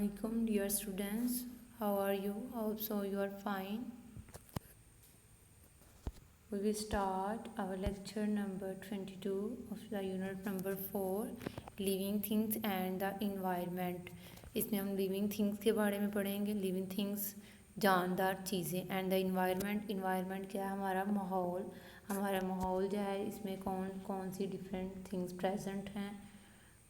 Assalamualaikum dear students. How are you? Hope so you are fine. We will start our lecture number 22 of the unit number 4 living things and the environment. इसमें हम living things के बारे में पढ़ेंगे. living things जानदार चीज़ें and the environment क्या है? हमारा माहौल जो है इसमें कौन कौन सी different things present हैं,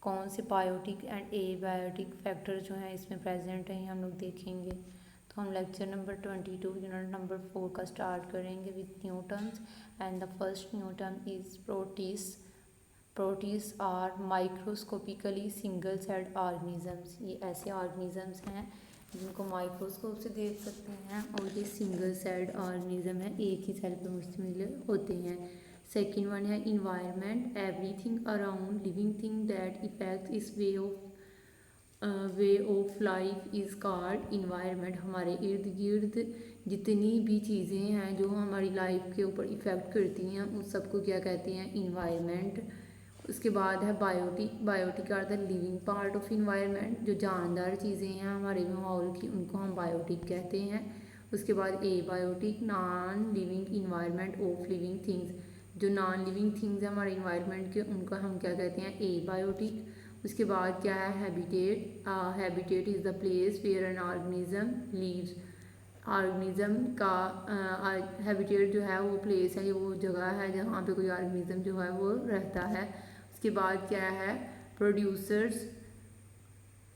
कौन से बायोटिक एंड एबायोटिक फैक्टर जो हैं इसमें प्रेजेंट हैं, हम लोग देखेंगे. तो हम लेक्चर नंबर 22 यूनिट नंबर 4 का स्टार्ट करेंगे with new terms. And the first new term is protist are microscopically single celled organisms. ये ऐसे ऑर्गेनिजम्स हैं जिनको माइक्रोस्कोप से देख सकते हैं और ये सिंगल सेल्ड ऑर्गेनिज्म है, एक ही सेल पर मुश्तमिल होते हैं. सेकेंड वन है environment. Everything around living thing that affects its way of life is called environment. हमारे इर्द गिर्द जितनी भी चीज़ें हैं जो हमारी लाइफ के ऊपर इफ़ेक्ट करती हैं उन सबको क्या कहते हैं? इन्वायरमेंट. उसके बाद है biotic are the living part of environment. जो जानदार चीज़ें हैं हमारे माहौल की उनको हम बायोटिक कहते हैं. उसके बाद abiotic non living environment of living things. जो नॉन लिविंग थिंग्स हैं हमारे इन्वायरमेंट के उनको हम क्या कहते हैं? एबायोटिक. उसके बाद क्या है? Habitat is the place where an organism lives. Organism का हैबिटेट जो है वो प्लेस है, वो जगह है जहाँ पे कोई ऑर्गेनिज्म जो है वो रहता है. उसके बाद क्या है? Producers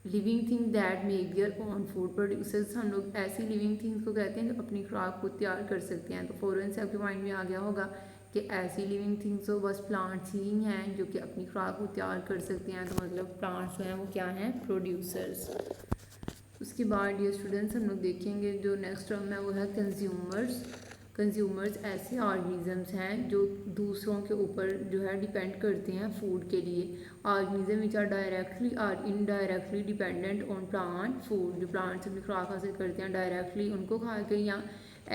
living thing that make their own food. Producers हम लोग ऐसी लिविंग थिंग्स को कहते हैं जो अपनी खुराक को तैयार कर सकते हैं. तो फ़ौरन से आपके माइंड में आ गया होगा कि ऐसी लिविंग थिंग्स तो बस प्लांट्स ही हैं जो कि अपनी खुराक को तैयार कर सकते हैं. तो मतलब प्लांट्स जो हैं वो क्या हैं? प्रोड्यूसर्स. उसके बाद ये स्टूडेंट्स हम लोग देखेंगे जो नेक्स्ट टर्म है वो है कंज्यूमर्स ऐसे ऑर्गेनिजम्स हैं जो दूसरों के ऊपर जो है डिपेंड करते हैं फूड के लिए. ऑर्गेनिज्म विच आर डायरेक्टली और indirectly dependent on plant food. जो प्लांट से अपनी खुराक हासिल करते हैं डायरेक्टली उनको खा के या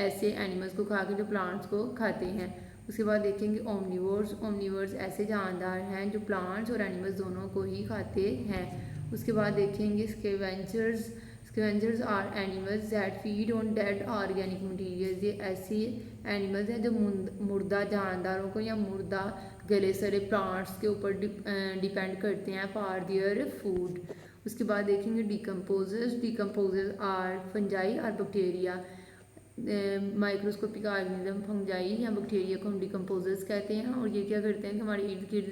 ऐसे एनिमल्स को खा के जो प्लांट्स को खाते हैं. उसके बाद देखेंगे ओमनिवर्स ऐसे जानदार हैं जो प्लांट्स और एनिमल्स दोनों को ही खाते हैं. उसके बाद देखेंगे scavengers are animals that feed on dead organic materials. ये ऐसी एनिमल्स हैं जो मुर्दा जानदारों को या मुर्दा गले सड़े प्लांट्स के ऊपर डिपेंड करते हैं फॉर देयर फूड. उसके बाद देखेंगे डिकम्पोजर्स आर फंजाई और बैक्टीरिया. माइक्रोस्कोपिक ऑर्गेनिज्म फंजाई या बैक्टीरिया को हम डिकम्पोजर्स कहते हैं. और ये क्या करते हैं कि हमारे इर्द गिर्द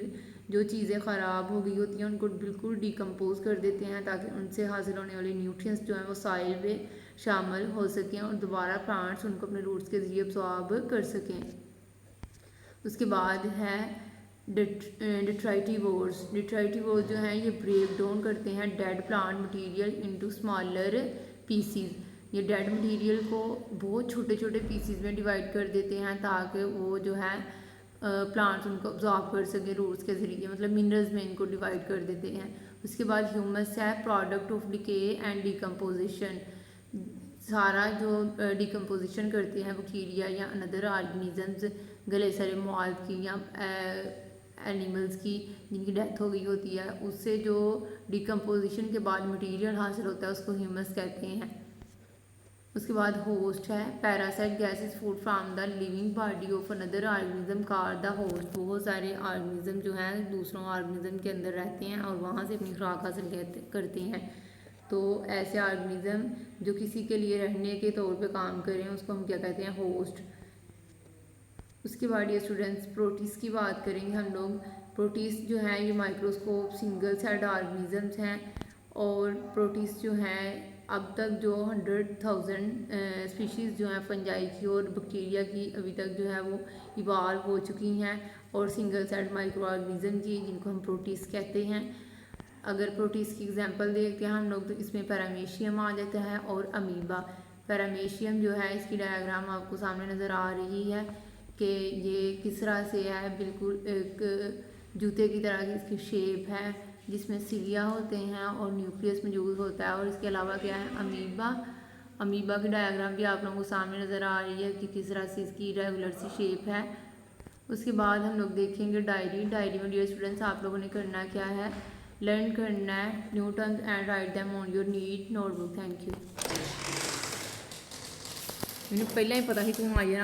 जो चीज़ें ख़राब हो गई होती हैं उनको बिल्कुल डिकम्पोज कर देते हैं ताकि उनसे हासिल होने वाले न्यूट्रिएंट्स जो हैं वो सॉइल में शामिल हो सकें और दोबारा प्लांट्स उनको अपने रूट्स के ज़रिए अब्सॉर्ब कर सकें. उसके बाद है डिट्राइटिवोर्स जो हैं ये ब्रेक डाउन करते हैं dead plant material into smaller pieces. ये डेड मटेरियल को बहुत छोटे छोटे पीसीज में डिवाइड कर देते हैं ताकि वो जो है प्लांट्स उनको अब्जॉर्ब कर सकें रूट्स के ज़रिए, मतलब मिनरल्स में इनको डिवाइड कर देते हैं. उसके बाद ह्यूमस है product of decay and decomposition. सारा जो डिकम्पोजिशन करते हैं बैक्टीरिया या अनदर ऑर्गेनिजम्स गले सड़े मॉल की या एनिमल्स की जिनकी डेथ हो गई होती है उससे जो डिकम्पोजिशन के बाद मटेरियल हासिल होता है उसको ह्यूमस कहते हैं. उसके बाद होस्ट है parasite gases food from the living body of another organism called the host. बहुत सारे ऑर्गेनिज्म जो हैं दूसरों ऑर्गेनिज्म के अंदर रहते हैं और वहाँ से अपनी खुराक हासिल करते हैं. तो ऐसे ऑर्गेनिज्म जो किसी के लिए रहने के तौर पे काम करें उसको हम क्या कहते हैं? होस्ट. उसके बाद ये स्टूडेंट्स प्रोटिस्ट की बात करेंगे हम लोग. प्रोटिस्ट जो हैं ये माइक्रोस्कोप सिंगल सेल्ड ऑर्गेनिजम्स हैं और प्रोटिस्ट जो हैं अब तक जो 100,000 स्पीशीज़ जो हैं फंजाई की और बैक्टीरिया की अभी तक जो है वो इवाल्व हो चुकी हैं और सिंगल सेल्ड माइक्रो ऑर्गेनिज्म की जिनको हम प्रोटिस्ट कहते हैं. अगर प्रोटिस्ट की एग्जांपल देखते हैं हम लोग तो इसमें पैरामीशियम आ जाता है और अमीबा. पैरामीशियम जो है इसकी डायग्राम आपको सामने नज़र आ रही है कि ये किस तरह से है, बिल्कुल एक जूते की तरह की इसकी शेप है जिसमें सिलिया होते हैं और न्यूक्लियस मौजूद होता है. और इसके अलावा क्या है? अमीबा की डायग्राम भी आप लोगों को सामने नज़र आ रही है कि किस तरह से इसकी रेगुलर सी शेप है. उसके बाद हम लोग देखेंगे डायरी में डियर स्टूडेंट्स आप लोगों ने करना क्या है? लर्न करना है new terms and write them on your neat notebook. Thank you. मैंने पहले ही पता ही तू आ जाना।